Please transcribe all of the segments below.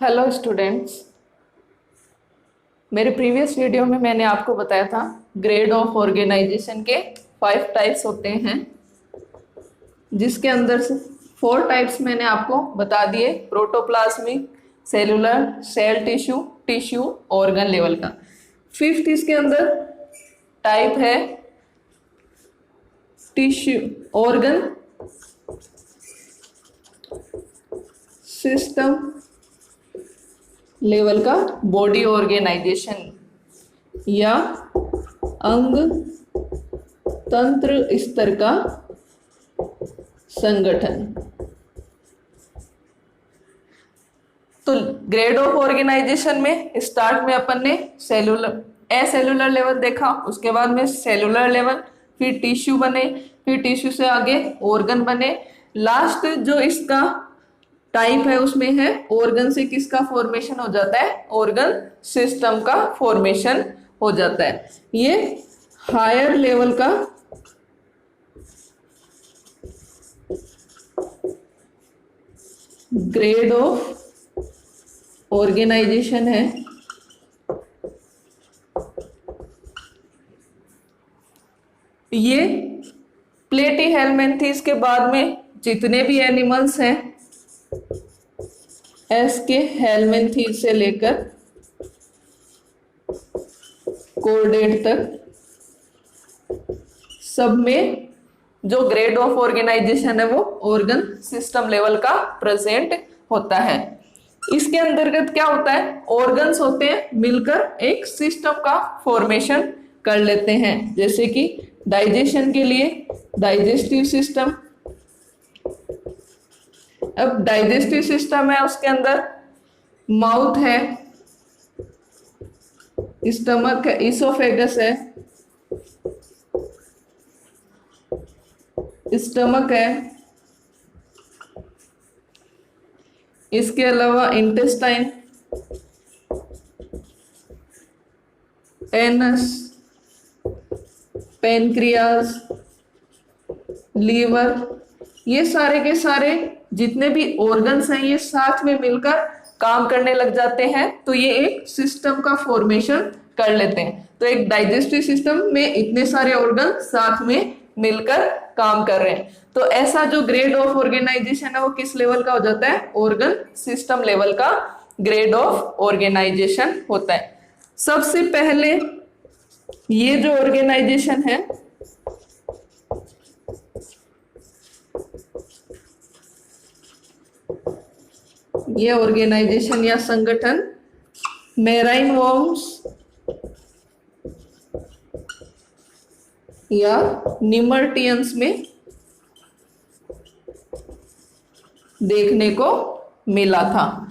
Hello students. मेरे previous video में मैंने आपको बताया था ग्रेड ऑफ ऑर्गेनाइजेशन के 5 टाइप्स होते हैं, जिसके अंदर से 4 टाइप्स मैंने आपको बता दिए। Protoplasmic, cellular, cell tissue, tissue, organ level का। फिफ्थ इसके अंदर टाइप है टिश्यू ऑर्गन सिस्टम लेवल का, बॉडी ऑर्गेनाइजेशन या अंग तंत्र स्तर का संगठन। तो ग्रेड ऑफ ऑर्गेनाइजेशन में स्टार्ट में अपन ने सेलुलर एसेलुलर लेवल देखा, उसके बाद में सेलुलर लेवल, फिर टिश्यू बने, फिर टिश्यू से आगे ऑर्गन बने। लास्ट जो इसका टाइप है उसमें है ऑर्गन से किसका फॉर्मेशन हो जाता है, ऑर्गन सिस्टम का फॉर्मेशन हो जाता है। ये हायर लेवल का ग्रेड ऑफ ऑर्गेनाइजेशन है। ये प्लेटीहेल्मिन्थेस के बाद में जितने भी एनिमल्स हैं, एस के हेल्मिन्थेस से लेकर कोर्डेट तक, सब में जो ग्रेड ऑफ ऑर्गेनाइजेशन है वो ऑर्गन सिस्टम लेवल का प्रेजेंट होता है। इसके अंतर्गत क्या होता है, ऑर्गन्स होते हैं मिलकर एक सिस्टम का फॉर्मेशन कर लेते हैं। जैसे कि डाइजेशन के लिए डाइजेस्टिव सिस्टम। अब डाइजेस्टिव सिस्टम है, उसके अंदर माउथ है, स्टमक है, इसोफेगस है, स्टमक है, इसके अलावा इंटेस्टाइन, एनस, पेनक्रियाज, लीवर, ये सारे के सारे जितने भी ऑर्गन्स हैं ये साथ में मिलकर काम करने लग जाते हैं, तो ये एक सिस्टम का फॉर्मेशन कर लेते हैं। तो एक डाइजेस्टिव सिस्टम में इतने सारे ऑर्गन साथ में मिलकर काम कर रहे हैं। तो ऐसा जो ग्रेड ऑफ ऑर्गेनाइजेशन है वो किस लेवल का हो जाता है, ऑर्गन सिस्टम लेवल का ग्रेड ऑफ ऑर्गेनाइजेशन होता है। सबसे पहले ये जो ऑर्गेनाइजेशन है ये ऑर्गेनाइजेशन या संगठन मेराइन वर्म्स या निमर्टियंस में देखने को मिला था।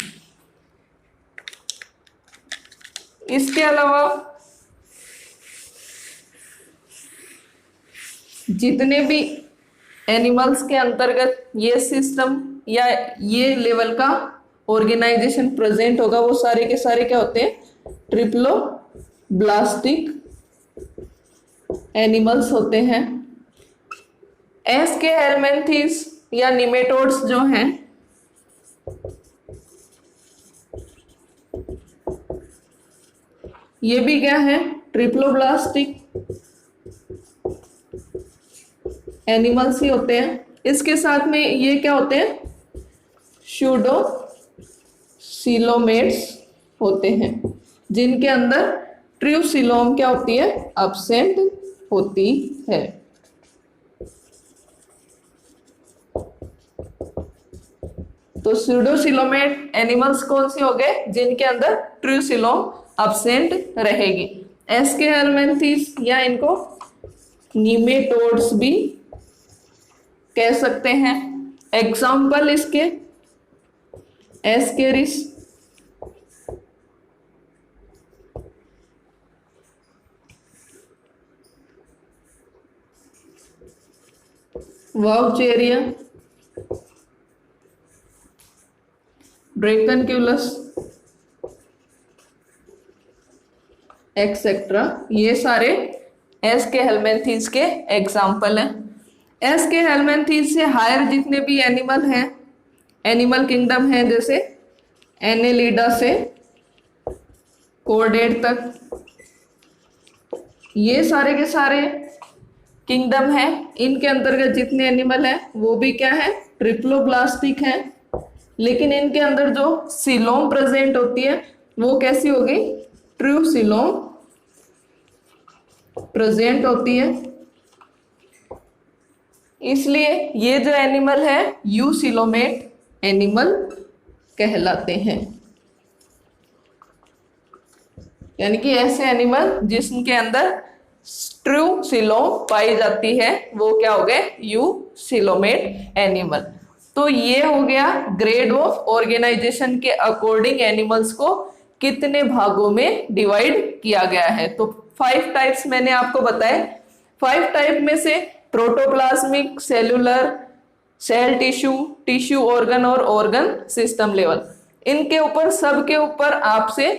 इसके अलावा जितने भी एनिमल्स के अंतर्गत ये सिस्टम या ये लेवल का ऑर्गेनाइजेशन प्रेजेंट होगा वो सारे के सारे क्या होते हैं, ट्रिप्लोब्लास्टिक एनिमल्स होते हैं। एस के हेल्मिन्थेस या निमेटोड्स जो हैं ये भी क्या है, ट्रिप्लोब्लास्टिक एनिमल्स ही होते हैं। इसके साथ में ये क्या होते हैं, स्यूडोसिलोमेट्स होते हैं, जिनके अंदर ट्रूसिलोम क्या होती है, एब्सेंट होती है। तो स्यूडोसिलोमेट एनिमल्स कौन से हो गए, जिनके अंदर ट्रूसिलोम एब्सेंट रहेगी। एस के हेल्मिन्थेस या इनको निमेटोड्स भी कह सकते हैं। एग्जाम्पल इसके एस्केरिस, वाउचेरिया, ड्रैकनक्यूलस एक्सेट्रा, ये सारे एस के हेल्मिन्थेस के एग्जाम्पल हैं। एस के हेल्मिन्थेस से हायर जितने भी एनिमल हैं, एनिमल किंगडम है, जैसे एनेलिडा से कोर्डेट तक, ये सारे के सारे किंगडम है। इनके अंतर्गत जितने एनिमल है वो भी क्या है, ट्रिप्लोब्लास्टिक है। लेकिन इनके अंदर जो सीलोम प्रेजेंट होती है वो कैसी होगी, ट्रू सीलोम प्रेजेंट होती है। इसलिए ये जो एनिमल है यूसिलोमेट एनिमल कहलाते हैं। यानी कि ऐसे एनिमल जिसके अंदर ट्रू सिलोम पाई जाती है वो क्या हो गए, यूसिलोमेट एनिमल। तो ये हो गया ग्रेड ऑफ ऑर्गेनाइजेशन के अकॉर्डिंग एनिमल्स को कितने भागों में डिवाइड किया गया है। तो 5 टाइप्स मैंने आपको बताए। 5 टाइप में से protoplasmic, cellular, cell tissue, tissue organ और ऑर्गन सिस्टम लेवल, इनके ऊपर सबके ऊपर आपसे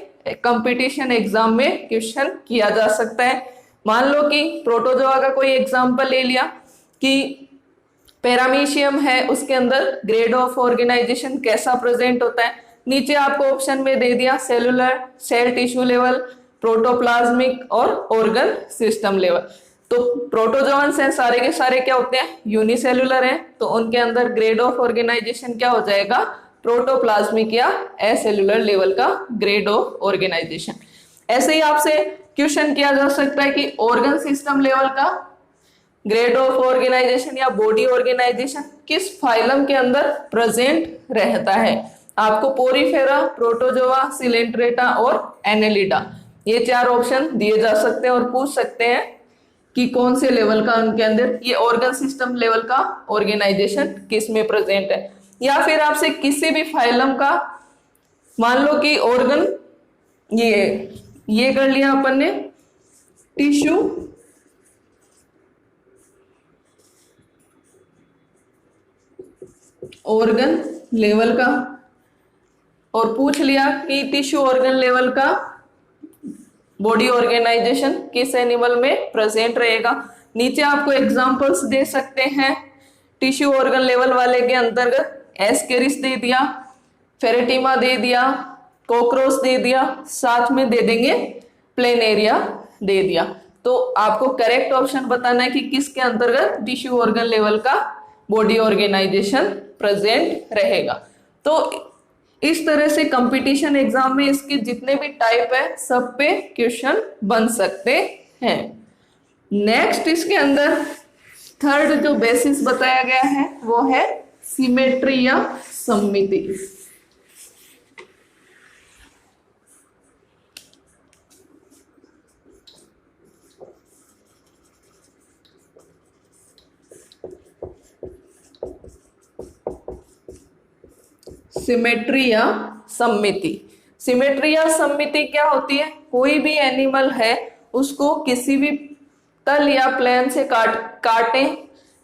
कंपटीशन एग्जाम में क्वेश्चन किया जा सकता है। मान लो कि प्रोटोजोआ का कोई एग्जांपल ले लिया कि पैरामीशियम है, उसके अंदर ग्रेड ऑफ ऑर्गेनाइजेशन कैसा प्रेजेंट होता है। नीचे आपको ऑप्शन में दे दिया cellular, cell tissue level, protoplasmic और ऑर्गन सिस्टम लेवल। तो प्रोटोजोन्स हैं सारे के सारे क्या होते हैं, यूनिसेलुलर हैं, तो उनके अंदर ग्रेड ऑफ ऑर्गेनाइजेशन क्या हो जाएगा, प्रोटोप्लाज्मिक या एसेलुलर लेवल का ग्रेड ऑफ ऑर्गेनाइजेशन। ऐसे ही आपसे क्वेश्चन किया जा सकता है कि ऑर्गन सिस्टम लेवल का ग्रेड ऑफ ऑर्गेनाइजेशन या बॉडी ऑर्गेनाइजेशन किस फाइलम के अंदर प्रेजेंट रहता है। आपको पोरीफेरा, प्रोटोजोआ, सिलेंट्रेटा और एनेलिडा, ये 4 ऑप्शन दिए जा सकते हैं और पूछ सकते हैं कि कौन से लेवल का उनके अंदर ये ऑर्गन सिस्टम लेवल का ऑर्गेनाइजेशन किस में प्रेजेंट है। या फिर आपसे किसी भी फाइलम का, मान लो कि ऑर्गन ये कर लिया अपन ने, टिश्यू ऑर्गन लेवल का, और पूछ लिया कि टिश्यू ऑर्गन लेवल का बॉडी ऑर्गेनाइजेशन किस एनिमल में प्रेजेंट रहेगा। नीचे आपको एग्जांपल्स दे सकते हैं। टिश्यू ऑर्गन लेवल वाले के अंतर्गत एस्केरिस दे दिया, फेरेटिमा दे दिया, कॉकरोच दे दिया, साथ में दे देंगे प्लेनेरिया दे दिया। तो आपको करेक्ट ऑप्शन बताना है कि किसके अंतर्गत टिश्यू ऑर्गन लेवल का बॉडी ऑर्गेनाइजेशन प्रेजेंट रहेगा। तो इस तरह से कंपटीशन एग्जाम में इसके जितने भी टाइप है सब पे क्वेश्चन बन सकते हैं। नेक्स्ट इसके अंदर थर्ड जो बेसिस बताया गया है वो है सिमेट्री या सममिति। सिमेट्री या सममिति। सिमेट्री या सममिति क्या होती है, कोई भी एनिमल है उसको किसी भी तल या प्लेन से काटे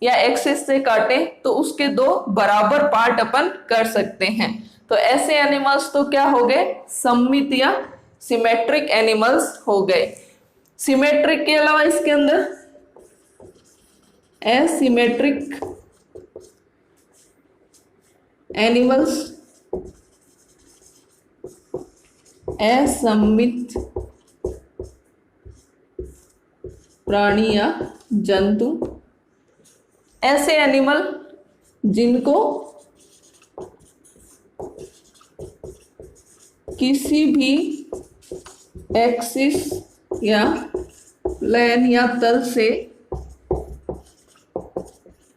या एक्सिस से काटे तो उसके 2 बराबर पार्ट अपन कर सकते हैं। तो ऐसे एनिमल्स तो क्या हो गए, सममित या सिमेट्रिक एनिमल्स हो गए। सिमेट्रिक के अलावा इसके अंदर एसिमेट्रिक एनिमल्स, असममित प्राणी या जंतु, ऐसे एनिमल जिनको किसी भी एक्सिस या प्लेन या तल से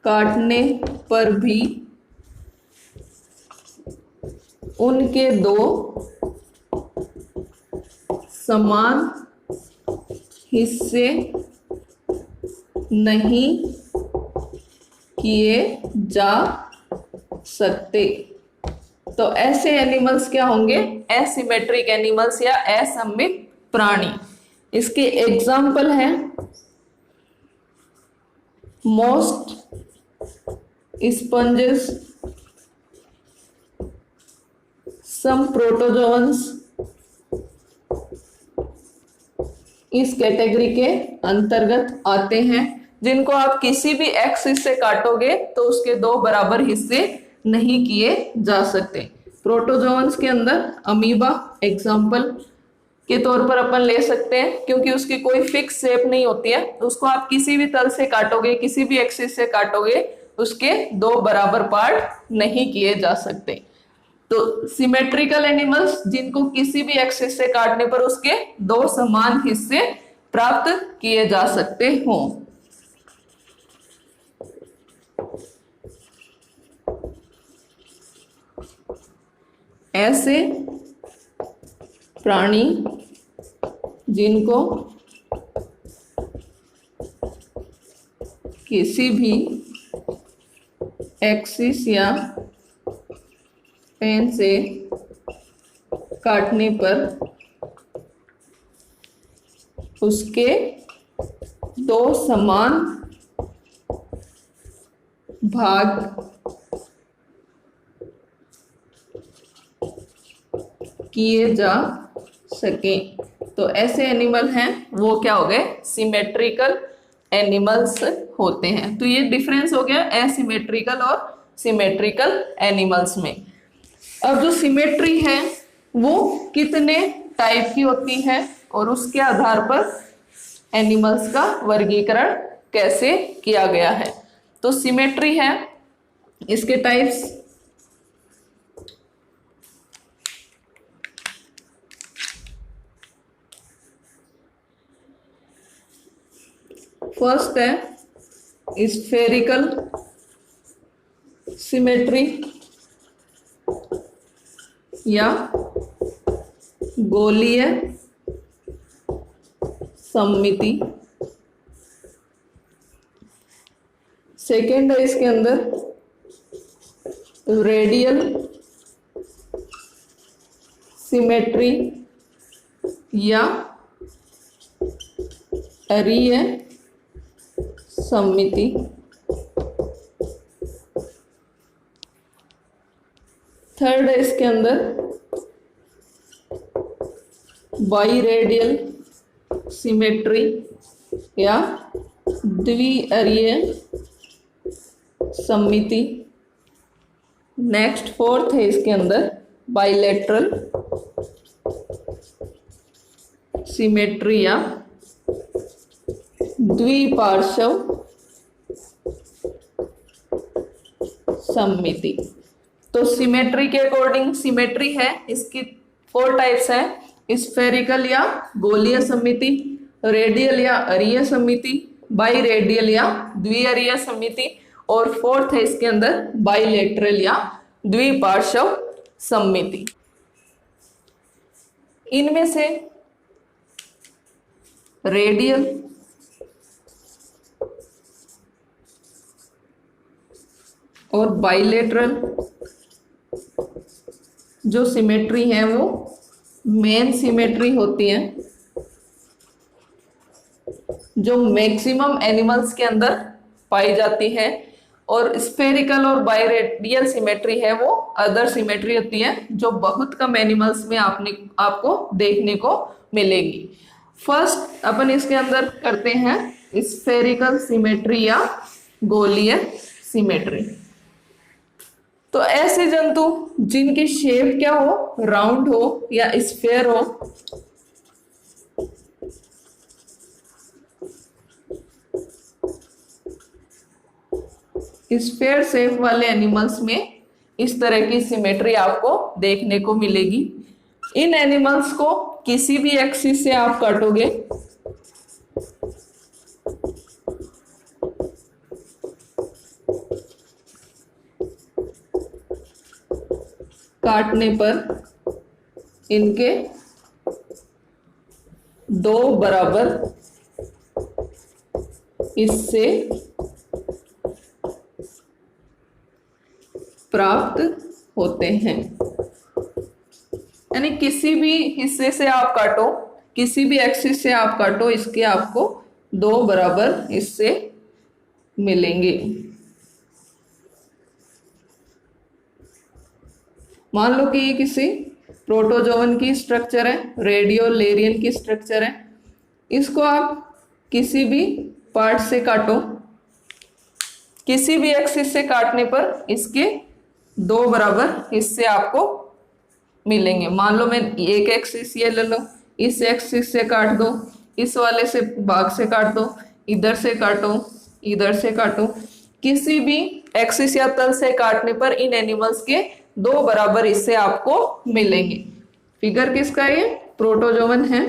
काटने पर भी उनके 2 समान हिस्से नहीं किए जा सकते। तो ऐसे एनिमल्स क्या होंगे, एसिमेट्रिक एनिमल्स या असममित प्राणी। इसके एग्जाम्पल है मोस्ट स्पंजेस, सम प्रोटोजोन्स इस कैटेगरी के अंतर्गत आते हैं, जिनको आप किसी भी एक्सिस से काटोगे तो उसके 2 बराबर हिस्से नहीं किए जा सकते। प्रोटोजोअन्स के अंदर अमीबा एग्जाम्पल के तौर पर अपन ले सकते हैं, क्योंकि उसकी कोई फिक्स शेप नहीं होती है, उसको आप किसी भी तल से काटोगे, किसी भी एक्सिस से काटोगे, उसके दो बराबर पार्ट नहीं किए जा सकते। तो सिमेट्रिकल एनिमल्स जिनको किसी भी एक्सिस से काटने पर उसके दो समान हिस्से प्राप्त किए जा सकते हों। ऐसे प्राणी जिनको किसी भी एक्सिस या पेन से काटने पर उसके दो समान भाग किए जा सकें। तो ऐसे एनिमल हैं वो क्या हो गए, सिमेट्रिकल एनिमल्स होते हैं। तो ये डिफरेंस हो गया एसिमेट्रिकल और सिमेट्रिकल एनिमल्स में। अब जो सिमेट्री है वो कितने टाइप की होती है और उसके आधार पर एनिमल्स का वर्गीकरण कैसे किया गया है। तो सिमेट्री है, इसके टाइप्स फर्स्ट है स्फेरिकल सिमेट्री या गोलीय सममिति। सेकेंड है इसके अंदर रेडियल सिमेट्री या अरीय सममिति। थर्ड है इसके अंदर बाइरेडियल सिमेट्री या द्विअरीय सममिति। नेक्स्ट फोर्थ है इसके अंदर बाइलेटरल सिमेट्री या द्विपार्श्व सममिति। तो सिमेट्री के अकॉर्डिंग सिमेट्री है, इसकी 4 टाइप्स है, स्फेरिकल या गोलीय सममिति, रेडियल या अरीय सममिति, बाइरेडियल या द्विअरीय सममिति और फोर्थ है इसके अंदर बाइलेटरल या द्विपार्श्व सममिति। इनमें से रेडियल और बाइलेटरल जो सिमेट्री है वो मेन सिमेट्री होती है, जो मैक्सिमम एनिमल्स के अंदर पाई जाती है। और स्फेरिकल और बाइरेडियल सिमेट्री है वो अदर सिमेट्री होती है जो बहुत कम एनिमल्स में आपको देखने को मिलेगी। फर्स्ट अपन इसके अंदर करते हैं स्फेरिकल सिमेट्री या गोलीय सिमेट्री। तो ऐसे जंतु जिनकी शेप क्या हो, राउंड हो या स्फेयर हो, स्फेयर शेप वाले एनिमल्स में इस तरह की सिमेट्री आपको देखने को मिलेगी। इन एनिमल्स को किसी भी एक्सिस से आप काटोगे काटने पर इनके दो बराबर हिस्से प्राप्त होते हैं। यानी किसी भी हिस्से से आप काटो, किसी भी एक्सिस से आप काटो, इसके आपको दो बराबर हिस्से मिलेंगे। मान लो कि ये किसी प्रोटोजोवन की स्ट्रक्चर है, रेडियोलेरियन की स्ट्रक्चर है, इसको आप किसी भी पार्ट से काटो, किसी भी एक्सिस से काटने पर इसके दो बराबर हिस्से आपको मिलेंगे। मान लो मैं एक एक्सिस ये ले लो, इस एक्सिस से काट दो, इस वाले से भाग से काट दो, इधर से काटो, इधर से काटो, किसी भी एक्सिस या तल से काटने पर इन एनिमल्स के 2 बराबर हिस्से आपको मिलेंगे। फिगर किसका है? ये प्रोटोजोवन है,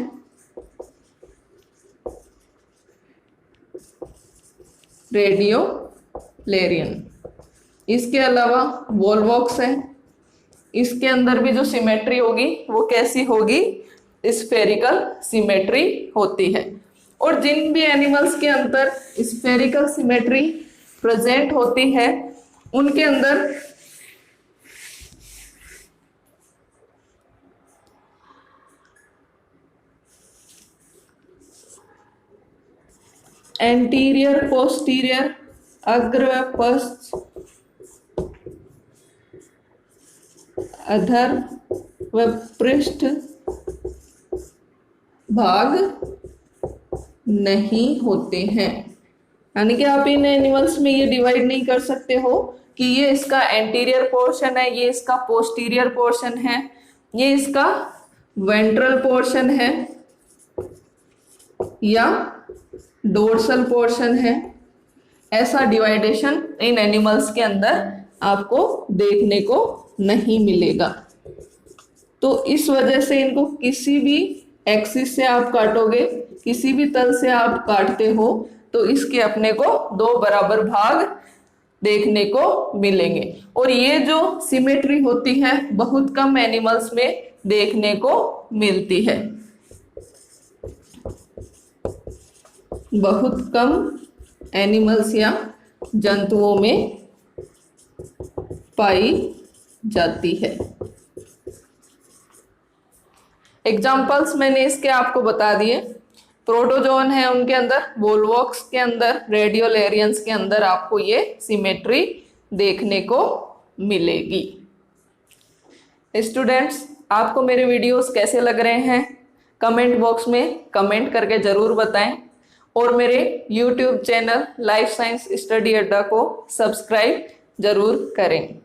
रेडियोलेरियन। इसके अलावा वोल्वॉक्स है, इसके अंदर भी जो सिमेट्री होगी वो कैसी होगी? स्फेरिकल सिमेट्री होती है। और जिन भी एनिमल्स के अंदर स्फेरिकल सिमेट्री प्रेजेंट होती है उनके अंदर एंटीरियर, पोस्टीरियर, अग्र व पश्च, अधर व पृष्ठ भाग नहीं होते हैं। यानी कि आप इन एनिमल्स में ये डिवाइड नहीं कर सकते हो कि ये इसका एंटीरियर पोर्शन है, ये इसका पोस्टीरियर पोर्शन है, ये इसका वेंट्रल पोर्शन है या डोर्सल पोर्शन है। ऐसा डिवाइडेशन इन एनिमल्स के अंदर आपको देखने को नहीं मिलेगा। तो इस वजह से इनको किसी भी एक्सिस से आप काटोगे, किसी भी तल से आप काटते हो तो इसके अपने को 2 बराबर भाग देखने को मिलेंगे। और ये जो सिमेट्री होती है बहुत कम एनिमल्स में देखने को मिलती है, बहुत कम एनिमल्स या जंतुओं में पाई जाती है। एग्जाम्पल्स मैंने इसके आपको बता दिए। प्रोटोजोन है उनके अंदर, वोल्वॉक्स के अंदर, रेडियोलेरियंस के अंदर आपको ये सिमेट्री देखने को मिलेगी। स्टूडेंट्स, आपको मेरे वीडियोस कैसे लग रहे हैं कमेंट बॉक्स में कमेंट करके जरूर बताएं और मेरे YouTube channel life science study अड्डा को सब्सक्राइब जरूर करें।